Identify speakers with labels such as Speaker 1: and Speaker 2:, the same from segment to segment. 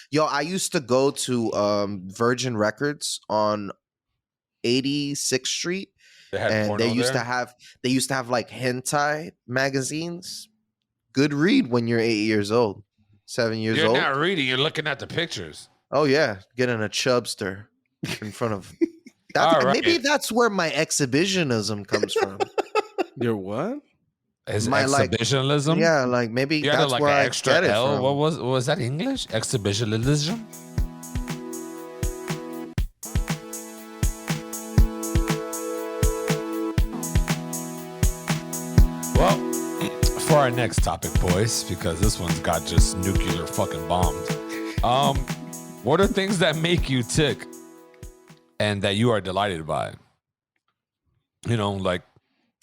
Speaker 1: Yo, I used to go to Virgin Records on 86th Street,
Speaker 2: They had
Speaker 1: and
Speaker 2: porno there?
Speaker 1: they used to have like hentai magazines. Good read when you're 8 years old, 7 years
Speaker 2: You're
Speaker 1: old.
Speaker 2: not reading. You're looking at the pictures.
Speaker 1: Oh yeah, getting a chubster in front of.
Speaker 2: All right.
Speaker 1: Maybe that's where my exhibitionism comes from.
Speaker 3: Your what?
Speaker 2: Is
Speaker 1: My, like-
Speaker 2: exhibitionalism?
Speaker 1: Yeah, like maybe
Speaker 2: You had
Speaker 1: that's
Speaker 2: like
Speaker 1: where
Speaker 2: an
Speaker 1: I
Speaker 2: extra
Speaker 1: get it
Speaker 2: L.
Speaker 1: from.
Speaker 2: What was that English? Exhibitionism? Well, for our next topic, boys, because this one's got just nuclear fucking bombed. What are things that make you tick and that you are delighted by? You know, like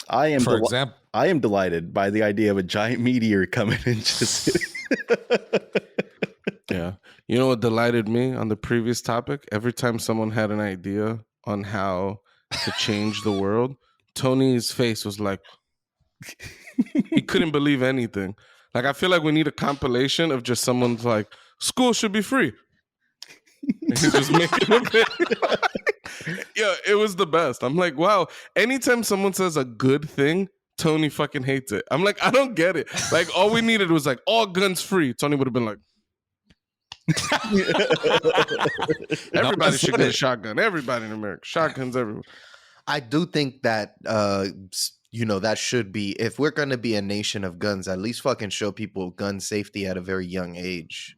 Speaker 4: I am
Speaker 2: for example.
Speaker 4: I am delighted by the idea of a giant meteor coming and just
Speaker 3: Yeah. You know what delighted me on the previous topic? Every time someone had an idea on how to change the world, Tony's face was like, he couldn't believe anything. Like, I feel like we need a compilation of just someone's like, school should be free. And he's just making a video. Yeah, it was the best. I'm like, wow. Anytime someone says a good thing, Tony fucking hates it. I'm like, I don't get it. Like, all we needed was like, all guns free. Tony would have been like, everybody should get a shotgun. Everybody in America. Shotguns everywhere.
Speaker 1: I do think that that should be, if we're gonna be a nation of guns, at least fucking show people gun safety at a very young age.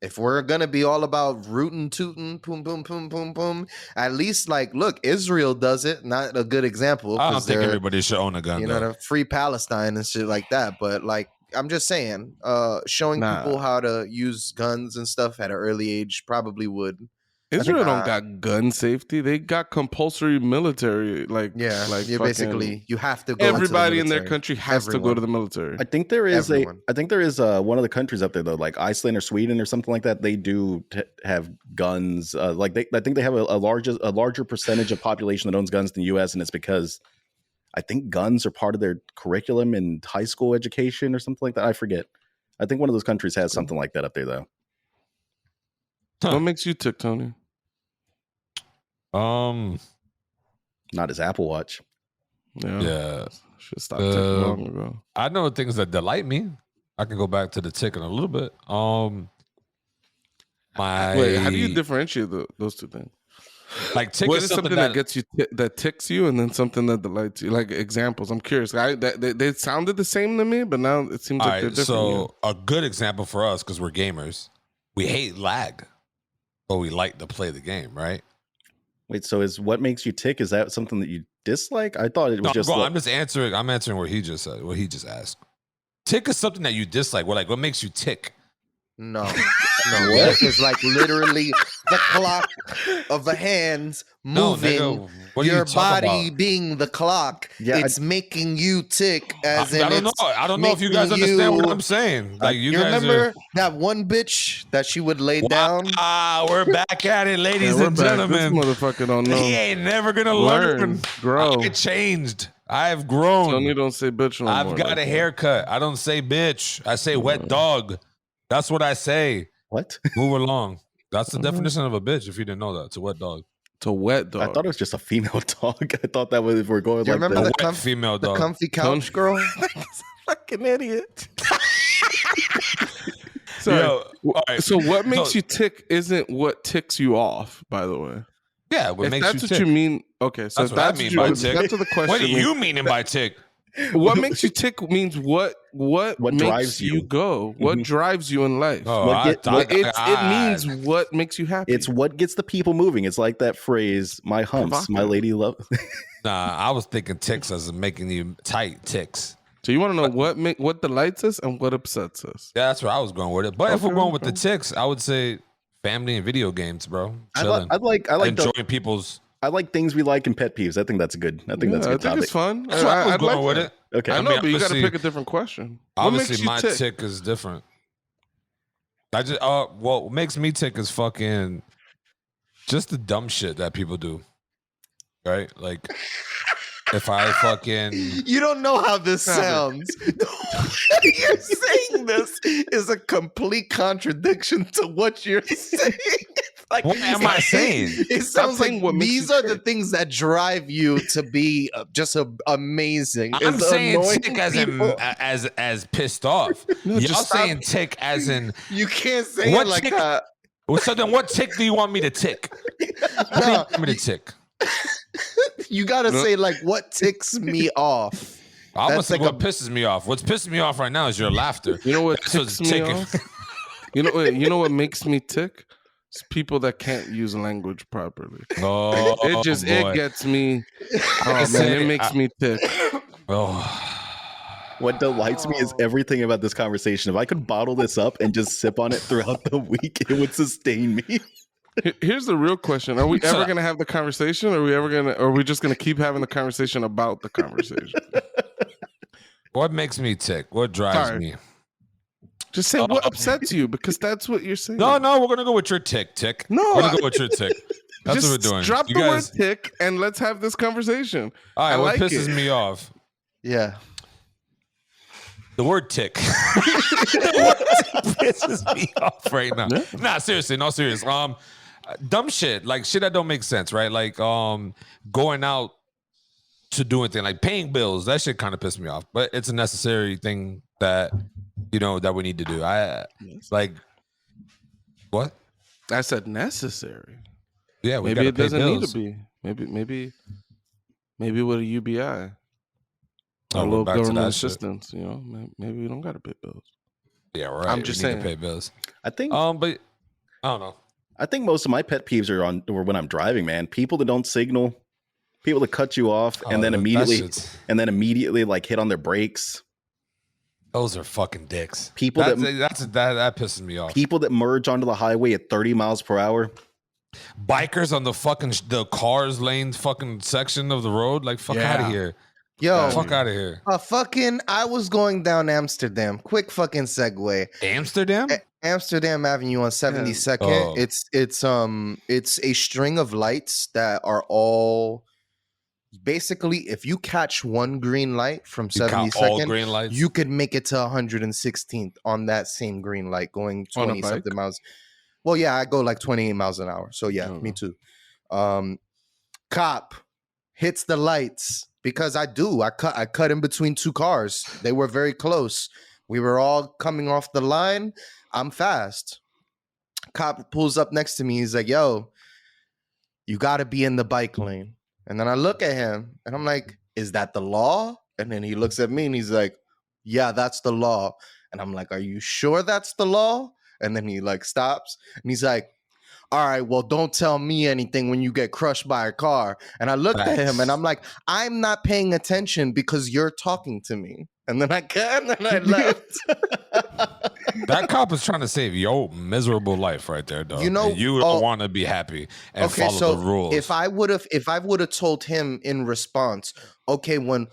Speaker 1: If we're gonna be all about rootin' tootin', boom, boom, boom, boom, boom, at least like, look, Israel does it. Not a good example.
Speaker 2: I don't think everybody should own a gun.
Speaker 1: You know, to free Palestine and shit like that. But like, I'm just saying, showing people how to use guns and stuff at an early age probably would.
Speaker 3: Israel don't got gun safety. They got compulsory military. Like,
Speaker 1: yeah,
Speaker 3: like
Speaker 1: you basically you have to go.
Speaker 3: Everybody in their country has to go to the military.
Speaker 4: I think there is one of the countries up there though, like Iceland or Sweden or something like that. They do have guns. I think they have a larger percentage of population that owns guns than the U.S. and it's because I think guns are part of their curriculum in high school education or something like that. I forget. I think one of those countries has something like that up there though.
Speaker 3: What makes you tick, Tony?
Speaker 4: Not his Apple Watch.
Speaker 3: Yeah. Should stop ticking long ago.
Speaker 2: I know things that delight me. I can go back to the tick in a little bit.
Speaker 3: Wait, how do you differentiate those two things?
Speaker 2: Like tick
Speaker 3: is something that gets you that ticks you, and then something that delights you. Like examples. I'm curious. They sounded the same to me, but now it seems like they're different.
Speaker 2: So a good example for us, because we're gamers, we hate lag, but we like to play the game, right?
Speaker 4: Wait, so is what makes you tick? Is that something that you dislike? I thought it was just.
Speaker 2: I'm just answering. I'm answering what he just said. What he just asked. Tick is something that you dislike. What makes you tick?
Speaker 1: No, tick is like literally the clock of the hands moving.
Speaker 2: No, nigga,
Speaker 1: your body being the clock.
Speaker 4: Yeah,
Speaker 1: it's making you tick. As in,
Speaker 2: I don't know. I don't know if you guys understand what I'm saying. Like you guys
Speaker 1: remember that one bitch that she would lay down.
Speaker 2: We're back at it, ladies and gentlemen.
Speaker 3: This motherfucker don't know.
Speaker 2: He ain't never gonna learn.
Speaker 3: Grow.
Speaker 2: I changed. I've grown.
Speaker 3: Tony don't say bitch no more.
Speaker 2: I've got a haircut. I don't say bitch. I say wet dog. That's what I say.
Speaker 4: What?
Speaker 2: Move along. That's the definition of a bitch. If you didn't know that, it's a wet dog.
Speaker 3: It's a wet dog.
Speaker 4: I thought it was just a female dog. I thought that was if we're going.
Speaker 1: Do you
Speaker 4: like
Speaker 1: remember
Speaker 4: the
Speaker 2: female dog,
Speaker 1: the comfy couch girl?
Speaker 3: Fucking idiot. So what makes you tick isn't what ticks you off, by the way.
Speaker 2: Yeah, what makes
Speaker 3: that's
Speaker 2: you
Speaker 3: what
Speaker 2: tick.
Speaker 3: you mean. Okay, so
Speaker 2: that's what I mean by tick.
Speaker 3: That's what the question.
Speaker 2: What do you mean by tick?
Speaker 3: What makes you tick means what makes
Speaker 4: drives you
Speaker 3: go. What drives you in life?
Speaker 2: Oh,
Speaker 3: it means what makes you happy.
Speaker 4: It's what gets the people moving. It's like that phrase, "My humps, my lady love."
Speaker 2: Nah, I was thinking ticks as making you tight ticks.
Speaker 3: So you want to know what delights us and what upsets us?
Speaker 2: Yeah, that's where I was going with it. But if we're going with the ticks, I would say family and video games, bro. Chilling.
Speaker 4: I like
Speaker 2: enjoying people's.
Speaker 4: I like things we like and pet peeves. I think that's good. I think that's a good topic.
Speaker 3: It's fun.
Speaker 2: That's why I was going with it.
Speaker 4: Okay,
Speaker 3: I know, but you got to pick a different question.
Speaker 2: Obviously, my tick is different. I just what makes me tick is fucking just the dumb shit that people do, right? Like if I fucking
Speaker 1: You don't know how this
Speaker 3: Stop it.
Speaker 1: sounds. You're saying this is a complete contradiction to what you're saying. Like,
Speaker 2: what am I saying?
Speaker 1: It sounds
Speaker 3: saying
Speaker 1: like
Speaker 3: what makes
Speaker 1: these
Speaker 3: you
Speaker 1: are the
Speaker 3: tick.
Speaker 1: things that drive you to be just amazing.
Speaker 2: I'm
Speaker 1: is
Speaker 2: saying
Speaker 1: annoying
Speaker 2: tick as
Speaker 1: people.
Speaker 2: in as pissed off.
Speaker 3: No,
Speaker 2: Y'all
Speaker 3: just stop.
Speaker 2: saying tick as in
Speaker 1: You can't say
Speaker 2: what
Speaker 1: it like
Speaker 2: tick?
Speaker 1: that.
Speaker 2: Well, so then what tick do you want me to tick? What do you
Speaker 1: No,
Speaker 2: want me to tick?
Speaker 1: you gotta
Speaker 3: No.
Speaker 1: say like what ticks me off.
Speaker 2: I'm gonna
Speaker 1: That's
Speaker 2: say
Speaker 1: like
Speaker 2: what
Speaker 1: a-
Speaker 2: pisses me off. What's pissing me off right now is your laughter.
Speaker 3: You know what
Speaker 2: That's what's
Speaker 3: ticks me
Speaker 2: ticking.
Speaker 3: off? You know what makes me tick? It's people that can't use language properly.
Speaker 2: Oh,
Speaker 3: It just
Speaker 2: boy.
Speaker 3: it gets me. Oh
Speaker 2: can
Speaker 3: man,
Speaker 2: say
Speaker 3: it makes me tick.
Speaker 2: Oh.
Speaker 4: What delights me is everything about this conversation. If I could bottle this up and just sip on it throughout the week, it would sustain me.
Speaker 3: Here's the real question: are we
Speaker 2: So-
Speaker 3: ever gonna have the conversation? Or are we just gonna keep having the conversation about the conversation?
Speaker 2: What makes me tick? What drives
Speaker 3: Sorry.
Speaker 2: me?
Speaker 3: Just say what upsets you, because that's what you're saying.
Speaker 2: No, we're gonna go with your tick.
Speaker 3: No,
Speaker 2: We're gonna go with your tick. That's
Speaker 3: just
Speaker 2: what we're doing.
Speaker 3: drop
Speaker 2: You
Speaker 3: the
Speaker 2: guys,
Speaker 3: word tick and let's have this conversation.
Speaker 2: all right,
Speaker 3: I
Speaker 2: what
Speaker 3: like
Speaker 2: pisses
Speaker 3: it.
Speaker 2: me off?
Speaker 1: yeah.
Speaker 2: The word tick. The word tick pisses me off right now.
Speaker 3: Yeah.
Speaker 2: Nah, seriously, no serious. Dumb shit, like shit that don't make sense, right? Like going out to do anything, like paying bills. That shit kind of pissed me off, but it's a necessary thing that that we need to do. Like what?
Speaker 3: I said necessary.
Speaker 2: Yeah, we
Speaker 3: Maybe
Speaker 2: gotta
Speaker 3: it
Speaker 2: pay
Speaker 3: doesn't
Speaker 2: bills.
Speaker 3: need to be. Maybe with a UBI.
Speaker 2: Oh,
Speaker 3: A
Speaker 2: we're
Speaker 3: little
Speaker 2: back to
Speaker 3: government
Speaker 2: that shit.
Speaker 3: assistance, Maybe we don't gotta pay bills.
Speaker 2: Yeah, right.
Speaker 3: I'm just
Speaker 2: we need
Speaker 3: saying.
Speaker 2: to pay bills.
Speaker 4: I think
Speaker 2: But I don't know.
Speaker 4: I think most of my pet peeves are when I'm driving, man. People that don't signal, people that cut you off and then
Speaker 2: that
Speaker 4: immediately like hit on their brakes.
Speaker 2: those are fucking dicks.
Speaker 4: People
Speaker 2: that pisses me off.
Speaker 4: People that merge onto the highway at 30 miles per hour.
Speaker 2: Bikers on the fucking the cars lane fucking section of the road, like fuck
Speaker 3: Yeah.
Speaker 2: out of here.
Speaker 1: Yo,
Speaker 2: Fuck out of here.
Speaker 1: I was going down Amsterdam. Quick fucking segue.
Speaker 2: Amsterdam?
Speaker 1: Amsterdam Avenue on 72nd.
Speaker 2: Oh.
Speaker 1: It's a string of lights that are all basically, if you catch one green light from
Speaker 2: You count all
Speaker 1: 72nd,
Speaker 2: green lights?
Speaker 1: you could make it to 116th on that same green light going
Speaker 3: On a
Speaker 1: 20 something
Speaker 3: bike?
Speaker 1: miles. Well, yeah, I go like 28 miles an hour. So yeah, me too. Cop hits the lights because I cut in between two cars. They were very close. We were all coming off the line. I'm fast. Cop pulls up next to me. He's like, yo, you got to be in the bike lane. And then I look at him and I'm like, is that the law? And then he looks at me and he's like, yeah, that's the law. And I'm like, are you sure that's the law? And then he like stops and he's like, all right, well, don't tell me anything when you get crushed by a car. And I looked at him and I'm like, I'm not paying attention because you're talking to me. And then I left.
Speaker 2: That cop is trying to save your miserable life right there, dog.
Speaker 1: You know-
Speaker 2: And you don't want to be happy and follow the rules.
Speaker 1: If I would have told him in response, okay, when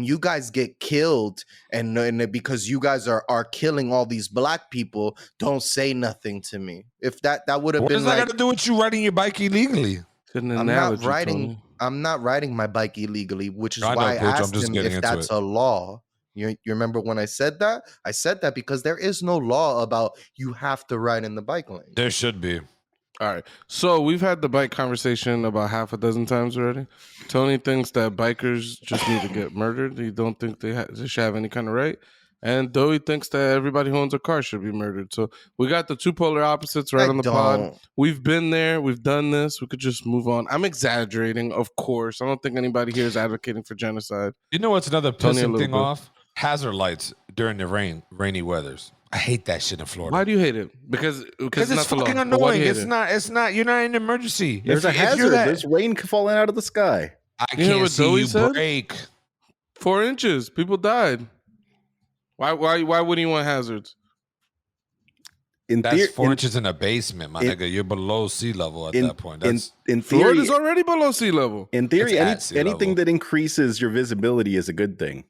Speaker 1: you guys get killed and because you guys are killing all these black people, don't say nothing to me. If that would have
Speaker 2: what
Speaker 1: been
Speaker 2: does that
Speaker 1: like,
Speaker 2: got to do with you riding your bike illegally?
Speaker 3: It's an
Speaker 1: I'm not
Speaker 3: analogy,
Speaker 1: riding.
Speaker 3: Tony.
Speaker 1: I'm not riding my bike illegally, which is
Speaker 2: I know,
Speaker 1: why I
Speaker 2: Pooch, I'm
Speaker 1: asked
Speaker 2: just
Speaker 1: him
Speaker 2: getting
Speaker 1: if
Speaker 2: into
Speaker 1: that's
Speaker 2: it.
Speaker 1: a law. You remember when I said that? I said that because there is no law about you have to ride in the bike lane.
Speaker 2: There should be.
Speaker 3: All right. So we've had the bike conversation about half a dozen times already. Tony thinks that bikers just need to get murdered. He don't think they should have any kind of right. And Doey thinks that everybody who owns a car should be murdered. So we got the two polar opposites right on the pod. We've been there. We've done this. We could just move on. I'm exaggerating, of course. I don't think anybody here is advocating for genocide.
Speaker 2: You know what's another
Speaker 3: Tony, a
Speaker 2: pissing
Speaker 3: little
Speaker 2: thing
Speaker 3: bit.
Speaker 2: off? Hazard lights during the rainy weathers. I hate that shit in Florida.
Speaker 3: Why do you hate it? Because
Speaker 2: Because
Speaker 3: it's
Speaker 2: it's
Speaker 3: not the
Speaker 2: fucking
Speaker 3: law. But why do
Speaker 2: annoying.
Speaker 3: you hate
Speaker 2: It's not. You're not in an emergency.
Speaker 4: There's a
Speaker 2: If you're
Speaker 4: hazard.
Speaker 2: that-
Speaker 4: There's rain falling out of the sky.
Speaker 2: I
Speaker 3: You hear
Speaker 2: can't
Speaker 3: what
Speaker 2: see
Speaker 3: Zoe
Speaker 2: you
Speaker 3: said?
Speaker 2: break.
Speaker 3: 4 inches. People died. Why wouldn't you want hazards?
Speaker 4: In
Speaker 2: That's
Speaker 4: theory,
Speaker 2: 4 inches in a basement, my
Speaker 4: in-
Speaker 2: nigga. You're below sea level at
Speaker 4: in,
Speaker 2: that point.
Speaker 4: in,
Speaker 2: That's
Speaker 4: in theory,
Speaker 3: Florida's already below sea level.
Speaker 4: in theory,
Speaker 2: It's at sea
Speaker 4: anything
Speaker 2: level.
Speaker 4: that increases your visibility is a good thing.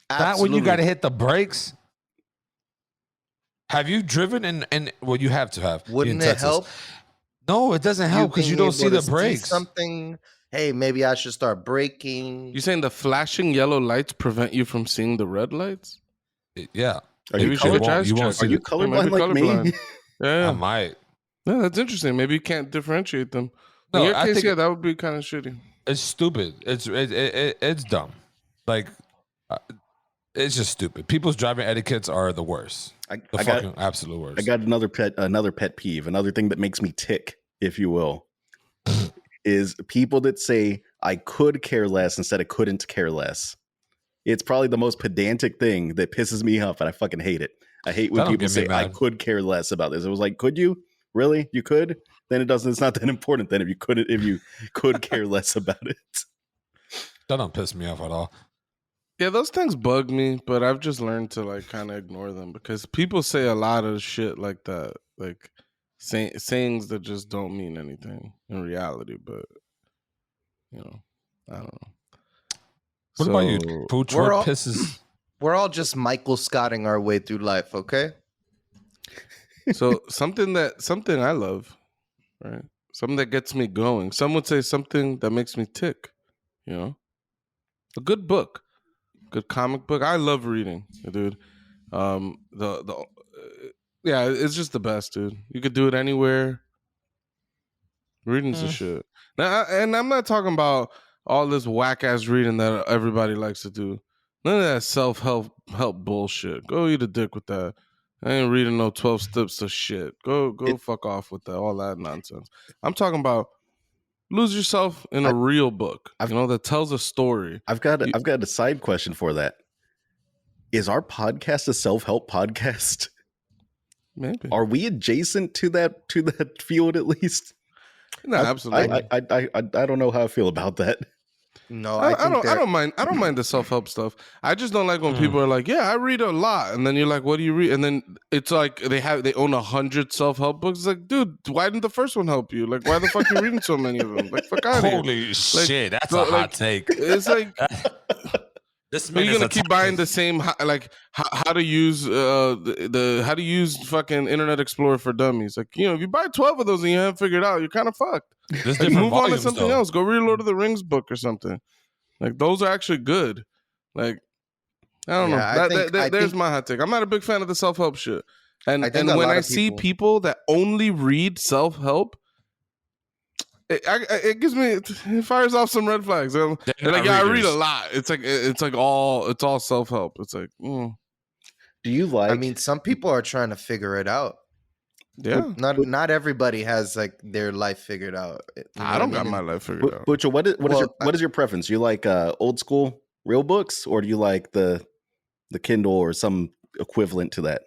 Speaker 2: not when you got to hit the brakes. Have you driven in well, you have to have.
Speaker 1: Wouldn't
Speaker 2: in
Speaker 1: it
Speaker 2: Texas.
Speaker 1: help?
Speaker 2: No, it doesn't help because you
Speaker 1: being
Speaker 2: don't see
Speaker 1: able
Speaker 2: the
Speaker 1: to
Speaker 2: brakes.
Speaker 1: something hey, maybe I should start braking.
Speaker 3: You saying the flashing yellow lights prevent you from seeing the red lights?
Speaker 2: Yeah.
Speaker 4: Are
Speaker 3: Maybe
Speaker 4: you
Speaker 3: you should get your eyes
Speaker 2: You won't
Speaker 3: checked.
Speaker 4: Are
Speaker 2: see
Speaker 4: you
Speaker 2: the,
Speaker 3: You might
Speaker 4: colorblind
Speaker 3: be
Speaker 4: like me?
Speaker 3: colorblind.
Speaker 2: I
Speaker 3: Yeah.
Speaker 2: might.
Speaker 3: Yeah, that's interesting. Maybe you can't differentiate them. In
Speaker 2: No,
Speaker 3: your
Speaker 2: I
Speaker 3: case,
Speaker 2: think
Speaker 3: yeah, that would be kind of shitty.
Speaker 2: it's stupid. It's dumb. Like, uh, it's just stupid. People's driving etiquettes are the worst.
Speaker 4: I
Speaker 2: The
Speaker 4: got
Speaker 2: fucking absolute worst.
Speaker 4: I got another pet peeve, another thing that makes me tick, if you will, is people that say I could care less instead of couldn't care less. It's probably the most pedantic thing that pisses me off, and I fucking hate it. I hate when
Speaker 2: That don't
Speaker 4: people
Speaker 2: get me
Speaker 4: say I
Speaker 2: mad.
Speaker 4: could care less about this. It was like, could you? Really? You could? Then it doesn't. It's not that important. Then if you could care less about it.
Speaker 2: That don't piss me off at all.
Speaker 3: Yeah, those things bug me, but I've just learned to like kind of ignore them because people say a lot of shit like that, like sayings that just don't mean anything in reality. But you know, I don't know.
Speaker 2: What about you, Pooch?
Speaker 1: we're
Speaker 2: What
Speaker 1: all-
Speaker 2: pisses?
Speaker 1: We're all just Michael Scotting our way through life, okay?
Speaker 3: So something I love, right? Something that gets me going. Some would say something that makes me tick. You know, a good book, good comic book. I love reading, dude. Yeah, it's just the best, dude. You could do it anywhere. Reading's the shit. Now, and I'm not talking about all this whack ass reading that everybody likes to do. None of that self help bullshit. Go eat a dick with that. I ain't reading no 12 steps to shit. Go fuck off with that, all that nonsense. I'm talking about lose yourself in a real book, that tells a story.
Speaker 4: I've got a side question for that. Is our podcast a self-help podcast?
Speaker 3: Maybe.
Speaker 4: Are we adjacent to that field at least?
Speaker 3: No, absolutely.
Speaker 4: I don't know how I feel about that.
Speaker 1: No,
Speaker 3: I don't mind. I don't mind the self help stuff. I just don't like when people are like, "Yeah, I read a lot," and then you're like, "What do you read?" And then it's like they own 100 self help books. It's like, dude, why didn't the first one help you? Like, why the fuck you reading so many of them? Like, fuck out of here.
Speaker 2: Holy shit, that's a hot take.
Speaker 3: It's like,
Speaker 2: This
Speaker 3: are
Speaker 2: man
Speaker 3: you
Speaker 2: is
Speaker 3: gonna
Speaker 2: a
Speaker 3: keep buying the same how to use how to use fucking Internet Explorer for Dummies? Like, if you buy 12 of those and you haven't figured it out, you're kind of fucked.
Speaker 2: There's
Speaker 3: Like,
Speaker 2: different
Speaker 3: move on to
Speaker 2: volumes,
Speaker 3: something
Speaker 2: though.
Speaker 3: else. Go read a Lord of the Rings book or something. Like, those are actually good. Like, I don't
Speaker 1: Yeah,
Speaker 3: know.
Speaker 1: I
Speaker 3: There's
Speaker 1: think-
Speaker 3: my hot take. I'm not a big fan of the self help shit. And
Speaker 1: I think a
Speaker 3: when
Speaker 1: lot
Speaker 3: I
Speaker 1: of
Speaker 3: see people that only read self help, it gives me it fires off some red flags. They're like, yeah, I read a lot. It's all self help. It's like,
Speaker 4: Do you like?
Speaker 1: I mean, some people are trying to figure it out.
Speaker 3: yeah.
Speaker 1: Not everybody has like their life figured out. You know
Speaker 3: I don't
Speaker 1: what
Speaker 3: got my
Speaker 1: mean?
Speaker 3: life figured out.
Speaker 4: Butcher, what
Speaker 1: Well,
Speaker 4: is your preference? You like old school real books, or do you like the Kindle or some equivalent to that?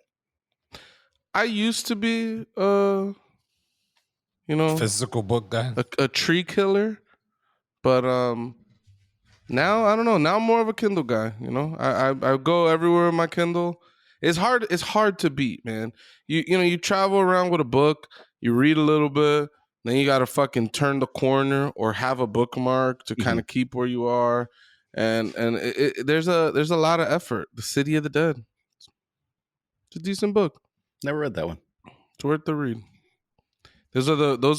Speaker 3: I used to be,
Speaker 2: Physical book guy.
Speaker 3: a tree killer, but now I don't know. Now I'm more of a Kindle guy. I go everywhere with my Kindle. It's hard to beat, man. You travel around with a book, you read a little bit, then you gotta fucking turn the corner or have a bookmark to kind of keep where you are, and there's a lot of effort. The City of the Dead. It's a decent book.
Speaker 4: Never read that one.
Speaker 3: It's worth the read. Those are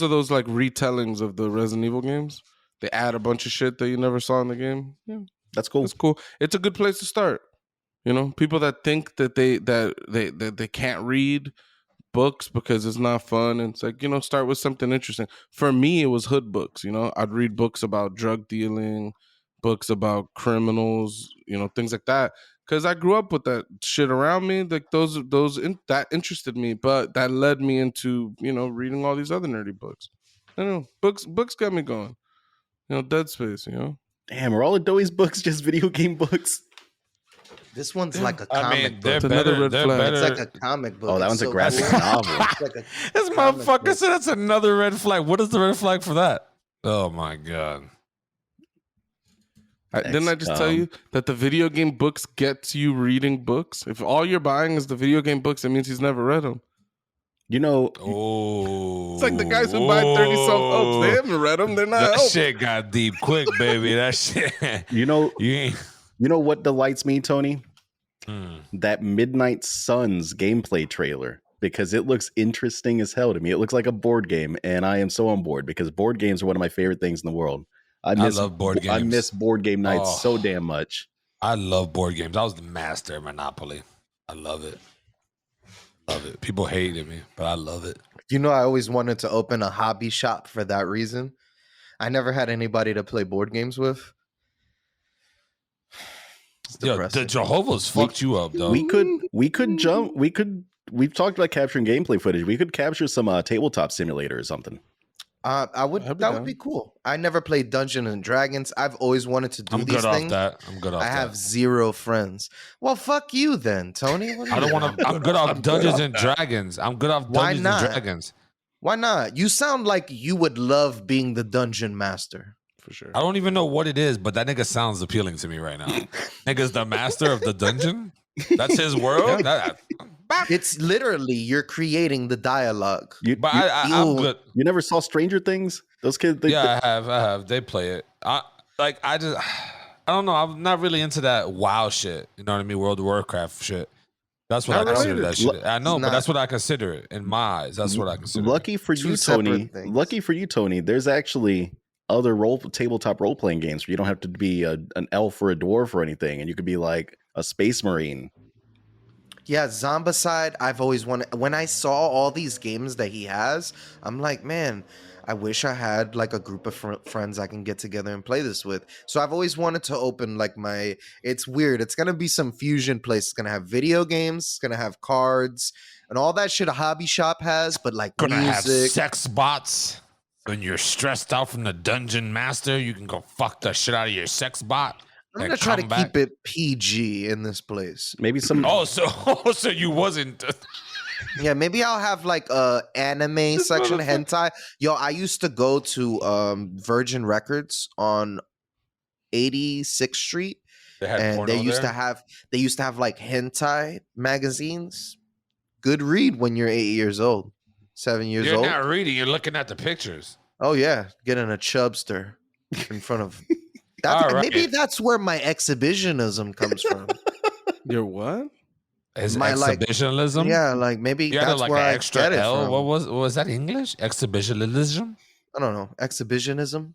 Speaker 3: those like retellings of the Resident Evil games. They add a bunch of shit that you never saw in the game. Yeah,
Speaker 4: That's cool.
Speaker 3: that's cool. It's a good place to start. People that think that they can't read books because it's not fun, and it's like, start with something interesting. For me, it was hood books. I'd read books about drug dealing, books about criminals, things like that. Because I grew up with that shit around me, like that interested me, but that led me into reading all these other nerdy books. I don't know, books got me going. Dead Space.
Speaker 4: Damn, are all of Doey's books just video game books?
Speaker 1: This one's like a comic
Speaker 2: they're
Speaker 1: book.
Speaker 3: another
Speaker 2: better.
Speaker 3: red
Speaker 2: They're
Speaker 3: flag.
Speaker 2: better.
Speaker 1: It's like a comic book.
Speaker 4: Oh, that
Speaker 1: It's
Speaker 4: one's a
Speaker 1: so
Speaker 4: graphic
Speaker 1: cool.
Speaker 4: novel.
Speaker 1: It's like a
Speaker 2: This
Speaker 1: comic
Speaker 2: motherfucker
Speaker 1: book.
Speaker 2: said that's another red flag. What is the red flag for that? Oh my god.
Speaker 3: Didn't I just tell you that the video game books gets you reading books? If all you're buying is the video game books, it means he's never read them.
Speaker 2: Oh,
Speaker 3: It's like the guys who buy 30 self-helps. They haven't read them. They're not
Speaker 2: That
Speaker 3: help.
Speaker 2: shit got deep quick, baby. That shit.
Speaker 4: You know
Speaker 2: ain't.
Speaker 4: what delights me, Tony? That Midnight Suns gameplay trailer, because it looks interesting as hell to me. It looks like a board game, and I am so on board because board games are one of my favorite things in the world. I
Speaker 2: love board
Speaker 4: I
Speaker 2: games.
Speaker 4: miss board game nights so damn much.
Speaker 2: I love board games. I was the master of Monopoly. I love it. Love it. People hated me, but I love it.
Speaker 1: You know, I always wanted to open a hobby shop for that reason. I never had anybody to play board games with. It's
Speaker 2: Yo, the
Speaker 1: depressing.
Speaker 2: Jehovah's fucked you up, though.
Speaker 4: We've talked about capturing gameplay footage. We could capture some tabletop simulator or something.
Speaker 1: I would.
Speaker 3: I'd be
Speaker 1: That
Speaker 3: down.
Speaker 1: would be cool. I never played Dungeons and Dragons. I've always wanted to do
Speaker 2: I'm
Speaker 1: these
Speaker 2: good off
Speaker 1: things.
Speaker 2: that. I'm good off
Speaker 1: I
Speaker 2: that.
Speaker 1: have zero friends. Well, fuck you then, Tony. What are
Speaker 2: I don't
Speaker 1: you
Speaker 2: want to. I'm good off Dungeons and Dragons. I'm good off
Speaker 1: Why
Speaker 2: Dungeons
Speaker 1: not?
Speaker 2: and Dragons.
Speaker 1: Why not? You sound like you would love being the dungeon master.
Speaker 3: For sure.
Speaker 2: I don't even know what it is, but that nigga sounds appealing to me right now. Nigga's the master of the dungeon. That's his world.
Speaker 1: It's literally you're creating the dialogue.
Speaker 2: But I'm
Speaker 1: you-
Speaker 2: good.
Speaker 4: You never saw Stranger Things? Those kids.
Speaker 2: Yeah, I have. They play it. I don't know. I'm not really into that WoW shit. You know what I mean? World of Warcraft shit. That's what
Speaker 3: Not
Speaker 2: I consider
Speaker 3: related.
Speaker 2: that shit. I know,
Speaker 1: It's
Speaker 2: but that's
Speaker 1: not.
Speaker 2: what I consider it in my eyes. That's what I consider.
Speaker 4: Lucky for
Speaker 1: Two
Speaker 4: you,
Speaker 1: separate
Speaker 4: Tony.
Speaker 1: things.
Speaker 4: Lucky for you, Tony. There's actually other tabletop role playing games where you don't have to be an elf or a dwarf or anything, and you could be like a space marine.
Speaker 1: Yeah, Zombicide, I've always wanted. When I saw all these games that he has, I'm like, man, I wish I had like a group of friends I can get together and play this with. So I've always wanted to open like my. It's weird. It's gonna be some fusion place. It's gonna have video games. It's gonna have cards and all that shit a hobby shop has. But like
Speaker 2: Gonna have
Speaker 1: music.
Speaker 2: sex bots. When you're stressed out from the dungeon master, you can go fuck the shit out of your sex bot.
Speaker 1: I'm
Speaker 2: and
Speaker 1: gonna try to
Speaker 2: come back.
Speaker 1: keep it PG in this place.
Speaker 4: Maybe some.
Speaker 2: Oh, so you wasn't.
Speaker 1: Yeah, maybe I'll have like a anime section, hentai. Yo, I used to go to Virgin Records on 86th Street,
Speaker 2: They had
Speaker 1: and
Speaker 2: porno
Speaker 1: they used
Speaker 2: there?
Speaker 1: to have like hentai magazines. Good read when you're 8 years old, 7 years
Speaker 2: You're
Speaker 1: old.
Speaker 2: not reading. You're looking at the pictures.
Speaker 1: Oh yeah, getting a chubster in front of. That's,
Speaker 2: All right.
Speaker 1: Maybe that's where my exhibitionism comes from.
Speaker 3: Your what?
Speaker 2: Is
Speaker 1: My, like-
Speaker 2: exhibitionalism?
Speaker 1: Yeah, like maybe
Speaker 2: You had
Speaker 1: that's
Speaker 2: like
Speaker 1: where
Speaker 2: an
Speaker 1: I
Speaker 2: extra
Speaker 1: get it
Speaker 2: L.
Speaker 1: from.
Speaker 2: What was that English? Exhibitionalism?
Speaker 1: I don't know, exhibitionism.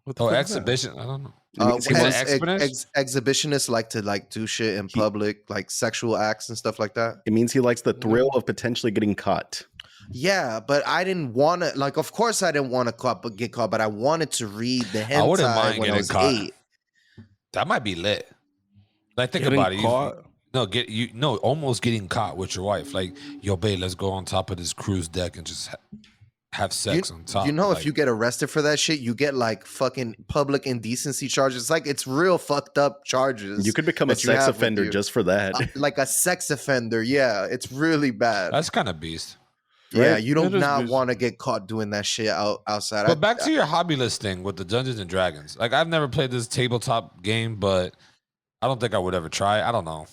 Speaker 3: What the
Speaker 2: Oh,
Speaker 3: fuck is that?
Speaker 2: exhibition. I don't know.
Speaker 4: You mean
Speaker 2: Is
Speaker 4: he
Speaker 2: it
Speaker 4: wants-
Speaker 2: exponent?
Speaker 1: Exhibitionists like to like do shit in public, like sexual acts and stuff like that.
Speaker 4: It means he likes the thrill of potentially getting caught.
Speaker 1: Yeah, but I didn't want to. Like, of course, I didn't want to get caught, but I wanted to read the hentai
Speaker 2: I wouldn't mind
Speaker 1: when I
Speaker 2: getting
Speaker 1: was
Speaker 2: caught.
Speaker 1: 8.
Speaker 2: That might be lit. Like think
Speaker 3: Getting
Speaker 2: about it.
Speaker 3: caught?
Speaker 2: Almost getting caught with your wife. Like, yo, babe, let's go on top of this cruise deck and just have sex on top.
Speaker 1: You know,
Speaker 2: like,
Speaker 1: if you get arrested for that shit, you get like fucking public indecency charges. It's like it's real fucked up charges.
Speaker 4: You could become a
Speaker 1: that you
Speaker 4: sex
Speaker 1: have with
Speaker 4: offender
Speaker 1: you.
Speaker 4: just for that.
Speaker 1: Like a sex offender. Yeah, it's really bad.
Speaker 2: that's kind of beast.
Speaker 1: Yeah,
Speaker 4: right?
Speaker 1: you do
Speaker 3: That is
Speaker 1: not
Speaker 3: busy.
Speaker 1: want to get caught doing that shit outside.
Speaker 2: But back to your hobby list thing with the Dungeons and Dragons. Like, I've never played this tabletop game, but I don't think I would ever try. I don't know.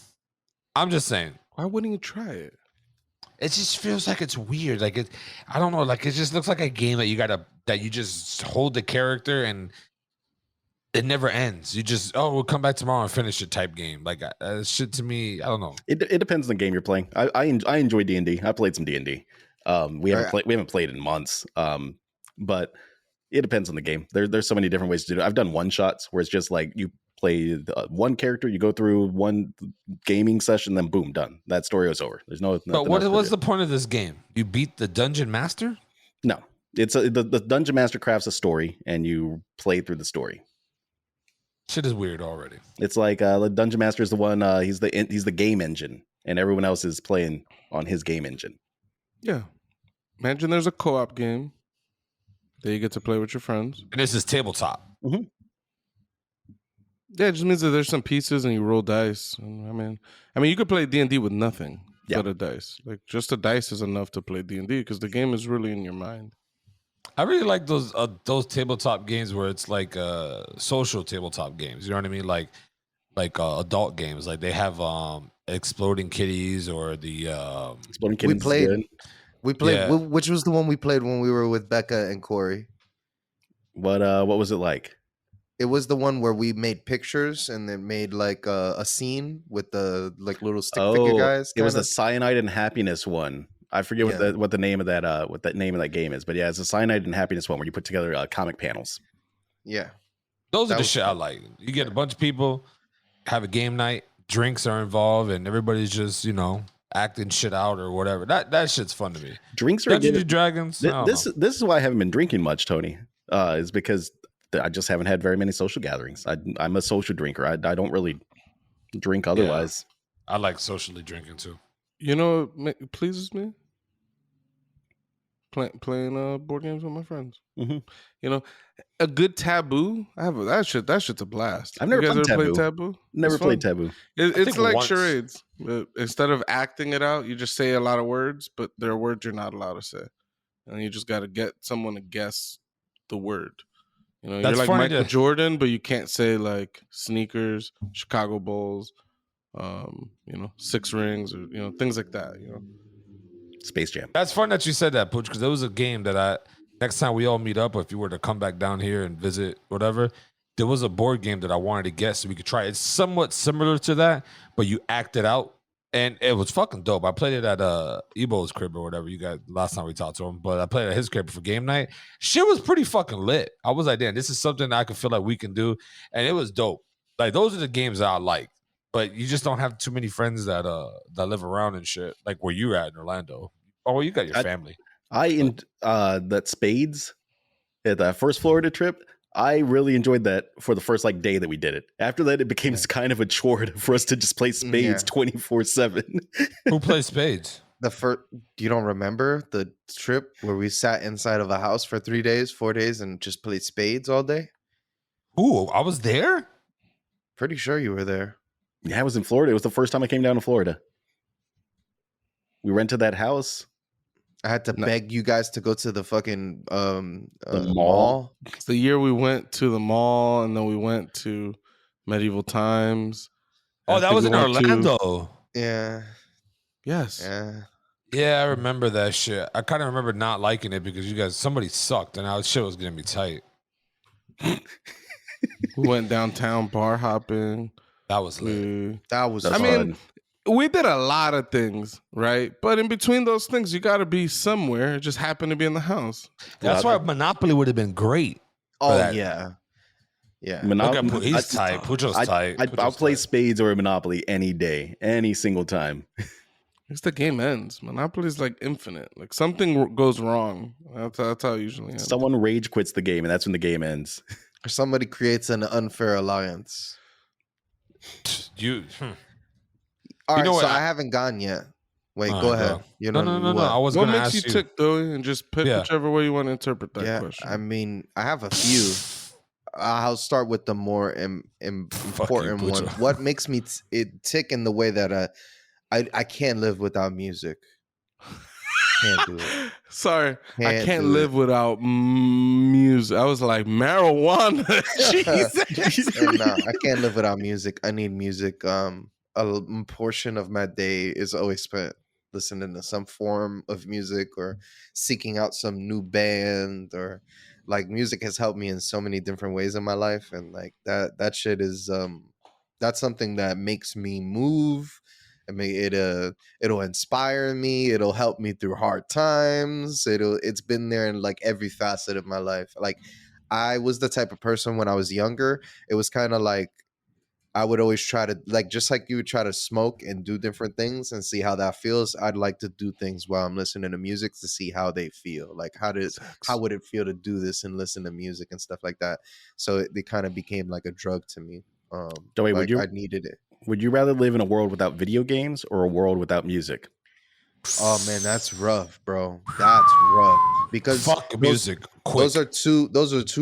Speaker 2: I'm just saying.
Speaker 3: Why wouldn't you try it?
Speaker 2: It just feels like it's weird. Like I don't know. Like it just looks like a game that you just hold the character and it never ends. You just we'll come back tomorrow and finish it type game. Like shit to me. I don't know.
Speaker 4: It depends on the game you're playing. I enjoy D&D. I played some D&D. We haven't played in months. But it depends on the game. There's so many different ways to do it. I've done one shots where it's just like you play one character, you go through one gaming session, then boom, done. That story was over. There's no.
Speaker 2: But what was the point of this game? You beat the dungeon master?
Speaker 4: No, it's the dungeon master crafts a story, and you play through the story.
Speaker 2: Shit is weird already.
Speaker 4: It's like the dungeon master is the one. He's the game engine, and everyone else is playing on his game engine.
Speaker 3: Yeah. Imagine there's a co-op game that you get to play with your friends.
Speaker 2: And this is tabletop.
Speaker 3: Yeah, it just means that there's some pieces and you roll dice. And I mean, you could play D&D with nothing but a dice. Like just a dice is enough to play D&D because the game is really in your mind.
Speaker 2: I really like those tabletop games where it's like social tabletop games. You know what I mean? Like adult games. Like they have Exploding Kitties or the
Speaker 4: Exploding Kittens is
Speaker 1: played-
Speaker 4: good.
Speaker 1: We played.
Speaker 2: Yeah.
Speaker 1: Which was the one we played when we were with Becca and Corey?
Speaker 4: What was it like?
Speaker 1: It was the one where we made pictures and then made like a scene with the like little stick figure guys.
Speaker 4: It was the
Speaker 1: kinda.
Speaker 4: Cyanide and Happiness one. I forget
Speaker 1: Yeah.
Speaker 4: what the name of that game is, but yeah, it's a Cyanide and Happiness one where you put together comic panels.
Speaker 1: Yeah.
Speaker 2: Those are
Speaker 1: That
Speaker 2: the
Speaker 1: was
Speaker 2: shit I
Speaker 1: fun.
Speaker 2: like. You get a bunch of people, have a game night, drinks are involved, and everybody's just, acting shit out or whatever. That shit's fun to me.
Speaker 4: Drinks are
Speaker 2: Dungeons
Speaker 4: good.
Speaker 2: and Dragons, I don't
Speaker 4: This
Speaker 2: know.
Speaker 4: this is why I haven't been drinking much, Tony. Is because I just haven't had very many social gatherings. I'm a social drinker. I don't really drink otherwise.
Speaker 2: I like socially drinking too.
Speaker 3: You know what pleases me? Playing board games with my friends.
Speaker 4: Mhm.
Speaker 3: You know, a good taboo. I have that shit. That shit's a blast.
Speaker 4: I've never
Speaker 3: you guys
Speaker 4: played
Speaker 3: ever played
Speaker 4: Taboo.
Speaker 3: taboo?
Speaker 4: Never
Speaker 3: It's
Speaker 4: played
Speaker 3: fun.
Speaker 4: Taboo.
Speaker 3: It's
Speaker 2: think
Speaker 3: like
Speaker 2: once.
Speaker 3: charades. But instead of acting it out, you just say a lot of words, but there are words you're not allowed to say, and you just got to get someone to guess the word. You're
Speaker 2: That's
Speaker 3: like
Speaker 2: funny
Speaker 3: Michael
Speaker 2: to-
Speaker 3: Jordan, but you can't say like sneakers, Chicago Bulls, 6 rings, or things like that.
Speaker 4: Space Jam.
Speaker 2: That's fun that you said that, Pooch, because there was a game that next time we all meet up, or if you were to come back down here and visit, whatever, there was a board game that I wanted to get so we could try. It's somewhat similar to that, but you act it out. And it was fucking dope. I played it at Ebo's crib or whatever. You got last time we talked to him, but I played at his crib for game night. Shit was pretty fucking lit. I was like, damn, this is something I could feel like we can do, and it was dope. Like those are the games that I like, but you just don't have too many friends that live around and shit. Like where you at in Orlando. Oh, well, you got your family.
Speaker 4: That Spades at the first Florida trip. I really enjoyed that for the first day that we did it. After that, it became kind of a chore for us to just play Spades 24/7.
Speaker 2: Who plays Spades?
Speaker 1: You don't remember the trip where we sat inside of a house for 3 days, 4 days, and just played spades all day?
Speaker 2: Ooh, I was there?
Speaker 1: Pretty sure you were there.
Speaker 4: Yeah, I was in Florida. It was the first time I came down to Florida. We rented that house.
Speaker 1: I had to beg you guys to go to the fucking
Speaker 4: The mall.
Speaker 1: mall.
Speaker 3: It's the year we went to the mall, and then we went to Medieval Times.
Speaker 2: Oh, that was in Orlando.
Speaker 1: Yeah.
Speaker 3: Yes.
Speaker 1: Yeah.
Speaker 2: Yeah, I remember that shit. I kind of remember not liking it because somebody sucked, and shit was getting me tight.
Speaker 3: We went downtown bar hopping.
Speaker 2: That was lit.
Speaker 1: That was
Speaker 4: That's
Speaker 3: I
Speaker 1: fun.
Speaker 3: mean, we did a lot of things, right? But in between those things, you got to be somewhere. It just happened to be in the house.
Speaker 2: That's why Monopoly would have been great.
Speaker 1: Oh
Speaker 2: that.
Speaker 1: yeah. Yeah.
Speaker 2: He's tight. Pujo's tight.
Speaker 4: I'll play Spades or Monopoly any day, any single time.
Speaker 3: It's the game ends. Monopoly is like infinite. Like something goes wrong. That's how it usually ends.
Speaker 4: Someone rage quits the game, and that's when the game ends.
Speaker 1: Or somebody creates an unfair alliance. All right,
Speaker 2: know what?
Speaker 1: so I haven't gone yet. Wait,
Speaker 2: All
Speaker 1: go
Speaker 2: right,
Speaker 1: ahead.
Speaker 2: go.
Speaker 1: You
Speaker 2: No,
Speaker 1: know
Speaker 2: no.
Speaker 1: what?
Speaker 2: I was
Speaker 3: What
Speaker 2: going to
Speaker 3: makes
Speaker 2: ask
Speaker 3: you tick, though? And just pick whichever way you want to interpret that question.
Speaker 1: I mean, I have a few. I'll start with the more important one.
Speaker 2: Pucho.
Speaker 1: What makes me tick in the way that I can't live without music. Can't do it.
Speaker 3: Sorry, I
Speaker 1: Can't
Speaker 3: can't
Speaker 1: do
Speaker 3: live without music. I was like, marijuana. Jesus.
Speaker 1: And no, I can't live without music. I need music. A portion of my day is always spent listening to some form of music or seeking out some new band, or like music has helped me in so many different ways in my life, and like that shit is that's something that makes me move. I mean, it'll inspire me. It'll help me through hard times. It's been there in like every facet of my life. Like I was the type of person when I was younger. It was kind of like I would always try to, like, just like you would try to smoke and do different things and see how that feels. I'd like to do things while I'm listening to music to see how they feel. Like how would it feel to do this and listen to music and stuff like that. So it kind of became like a drug to me.
Speaker 4: Joey,
Speaker 1: like I needed it.
Speaker 4: Would you rather live in a world without video games or a world without music?
Speaker 1: Oh man, that's rough, bro. That's rough because
Speaker 2: fuck music.
Speaker 1: Those are two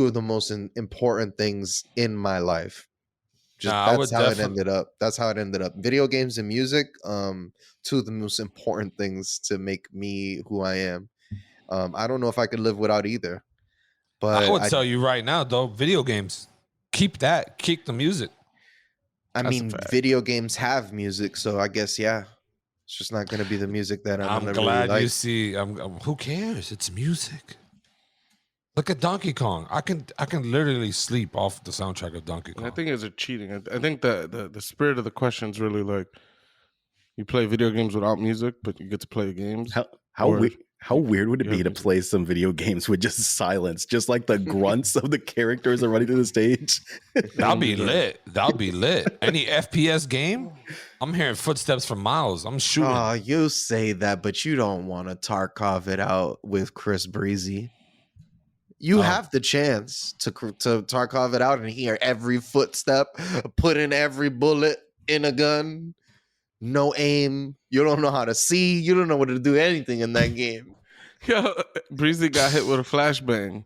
Speaker 1: of the most important things in my life. Just that's how it ended up. That's how it ended up. Video games and music, two of the most important things to make me who I am. I don't know if I could live without either. But
Speaker 2: I would tell you right now, though, video games. Keep the music.
Speaker 1: I mean, video games have music, so I guess it's just not going to be the music that I'm
Speaker 2: glad
Speaker 1: really like.
Speaker 2: you see. Who cares? It's music. Look at Donkey Kong. I can literally sleep off the soundtrack of Donkey Kong.
Speaker 3: I think it's a cheating. I think the spirit of the question is really like you play video games without music, but you get to play games.
Speaker 4: How How weird would it
Speaker 3: You
Speaker 4: be
Speaker 3: have
Speaker 4: to
Speaker 3: music.
Speaker 4: play some video games with just silence, just like the grunts of the characters are running through the stage?
Speaker 2: That'll be
Speaker 3: music.
Speaker 2: lit. That'll be lit. Any FPS game, I'm hearing footsteps for miles. I'm shooting.
Speaker 1: Oh, you say that, but you don't want to Tarkov it out with Chris Breezy. You
Speaker 2: Oh.
Speaker 1: have the chance to Tarkov it out and hear every footstep, put in every bullet in a gun, no aim. You don't know how to see. You don't know what to do anything in that game.
Speaker 3: Yo, Breezy got hit with a flashbang.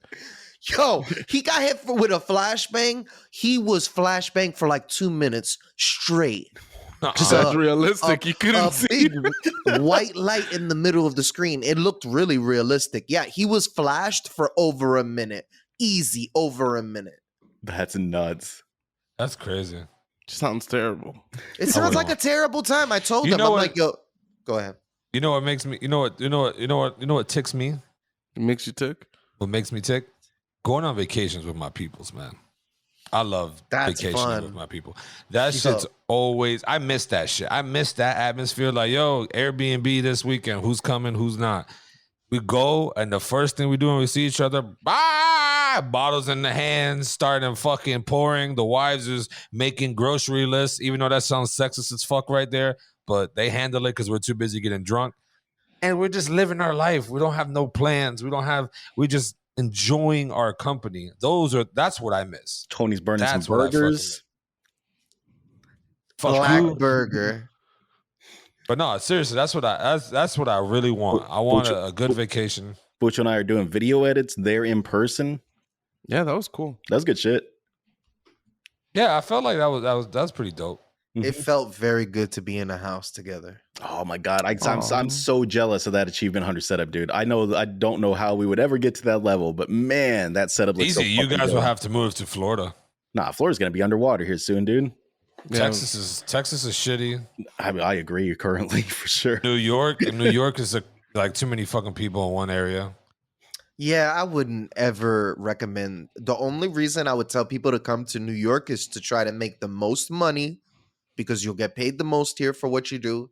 Speaker 1: Yo, he got hit with a flashbang. He was flashbang for like 2 minutes straight.
Speaker 3: Just
Speaker 1: Uh,
Speaker 3: that's realistic. You couldn't
Speaker 1: A
Speaker 3: see.
Speaker 1: big white light in the middle of the screen. It looked really realistic. Yeah, he was flashed for over a minute. Easy, over a minute.
Speaker 4: That's nuts.
Speaker 2: That's crazy.
Speaker 3: Sounds terrible.
Speaker 1: It sounds
Speaker 2: wouldn't.
Speaker 1: like a terrible time. I told
Speaker 2: You
Speaker 1: him,
Speaker 2: know
Speaker 1: I'm
Speaker 2: what?
Speaker 1: like, yo, go ahead.
Speaker 2: You know what makes me? You know what ticks me?
Speaker 3: It makes you tick.
Speaker 2: What makes me tick? Going on vacations with my peoples, man. I love
Speaker 1: That's
Speaker 2: vacationing
Speaker 1: fun.
Speaker 2: with my people. That
Speaker 1: Yo.
Speaker 2: shit's always. I miss that shit. I miss that atmosphere. Like, yo, Airbnb this weekend. Who's coming? Who's not? We go, and the first thing we do when we see each other, bottles in the hands, starting fucking pouring. The wives is making grocery lists, even though that sounds sexist as fuck right there. But they handle it because we're too busy getting drunk. And we're just living our life. We don't have no plans. We just enjoying our company. That's what I miss.
Speaker 4: Tony's burning
Speaker 2: That's
Speaker 4: some
Speaker 2: what I fucking
Speaker 4: burgers.
Speaker 2: Fuck
Speaker 1: Black
Speaker 2: you.
Speaker 1: burger.
Speaker 2: But no, seriously, that's what I really want. I want a good vacation.
Speaker 4: Butch and I are doing video edits there in person.
Speaker 3: Yeah, that was cool.
Speaker 4: That's good shit.
Speaker 2: Yeah, I felt like that was pretty dope.
Speaker 1: It felt very good to be in a house together.
Speaker 4: Oh my god, I'm
Speaker 3: Aw.
Speaker 4: so jealous of that Achievement Hunter setup, dude. I don't know how we would ever get to that level, but man, that setup looks
Speaker 2: Easy.
Speaker 4: so
Speaker 2: You
Speaker 4: fucking
Speaker 2: guys
Speaker 4: dope.
Speaker 2: will have to move to Florida.
Speaker 4: Nah, Florida's gonna be underwater here soon, dude.
Speaker 3: Yeah.
Speaker 2: Texas is shitty.
Speaker 4: I agree currently for sure.
Speaker 2: New York is like too many fucking people in one area.
Speaker 1: Yeah, I wouldn't ever recommend. The only reason I would tell people to come to New York is to try to make the most money because you'll get paid the most here for what you do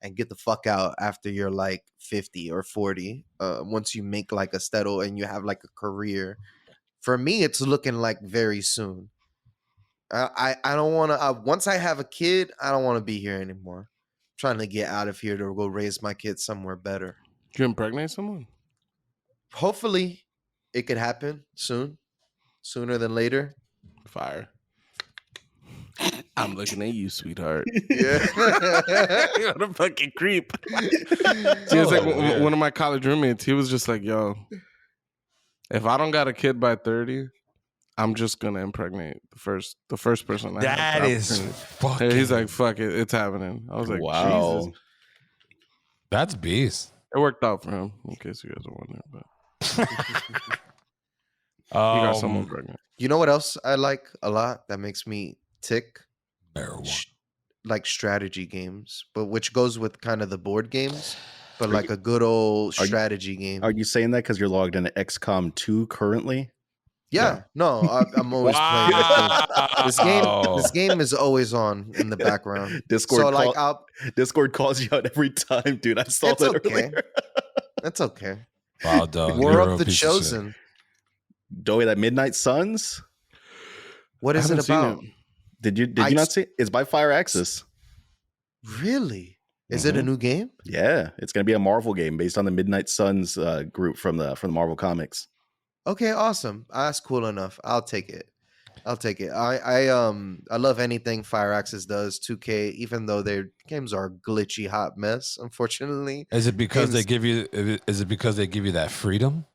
Speaker 1: and get the fuck out after you're like 50 or 40. Once you make like a settle and you have like a career. For me, it's looking like very soon. I don't want to. Once I have a kid, I don't want to be here anymore. I'm trying to get out of here to go raise my kids somewhere better.
Speaker 3: You impregnate someone?
Speaker 1: Hopefully, it could happen soon, sooner than later.
Speaker 3: Fire. I'm looking at you, sweetheart.
Speaker 1: Yeah.
Speaker 3: What a fucking creep. See, it's like
Speaker 2: weird.
Speaker 3: one of my college roommates. He was just like, "Yo, if I don't got a kid by 30, I'm just gonna impregnate the first person." I have
Speaker 2: That
Speaker 3: the
Speaker 2: is
Speaker 3: opportunity."
Speaker 2: fucking.
Speaker 3: And he's like, "Fuck it, it's happening." I was like,
Speaker 4: Wow.
Speaker 3: Jesus.
Speaker 2: That's beast.
Speaker 3: It worked out for him, in case you guys are wondering. But he got someone pregnant.
Speaker 1: You know what else I like a lot that makes me tick?
Speaker 2: Marijuana.
Speaker 1: Like strategy games, but which goes with kind of the board games, but like a good old strategy game.
Speaker 4: Are you saying that because you're logged into XCOM 2 currently?
Speaker 1: Yeah, no, I'm always playing this game. This game is always on in the background.
Speaker 4: Discord,
Speaker 1: So like,
Speaker 4: Discord calls you out every time, dude. I saw
Speaker 1: it's
Speaker 4: that
Speaker 1: okay.
Speaker 4: earlier.
Speaker 1: That's okay.
Speaker 2: Wow, dog.
Speaker 1: We're
Speaker 2: you're a
Speaker 1: of
Speaker 2: real
Speaker 1: the
Speaker 2: piece of shit.
Speaker 1: chosen.
Speaker 4: Doey, that Midnight Suns.
Speaker 1: What is
Speaker 3: I
Speaker 1: it
Speaker 3: haven't seen
Speaker 1: about?
Speaker 3: it.
Speaker 4: Did you not see it? It's by Fire Axis.
Speaker 1: Really? Is it a new game?
Speaker 4: Yeah, it's gonna be a Marvel game based on the Midnight Suns group from the Marvel comics.
Speaker 1: Okay, awesome. That's cool enough. I'll take it. I love anything Firaxis does. 2K, even though their games are a glitchy hot mess, unfortunately.
Speaker 2: Is it because they
Speaker 1: Games-
Speaker 2: give you? Is it because they give you that freedom?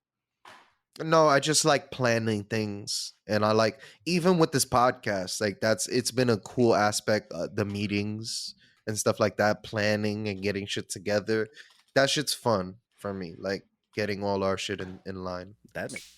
Speaker 1: No, I just like planning things, and I like even with this podcast, like it's been a cool aspect. The meetings and stuff like that, planning and getting shit together. That shit's fun for me. Like getting all our shit in line.
Speaker 4: That makes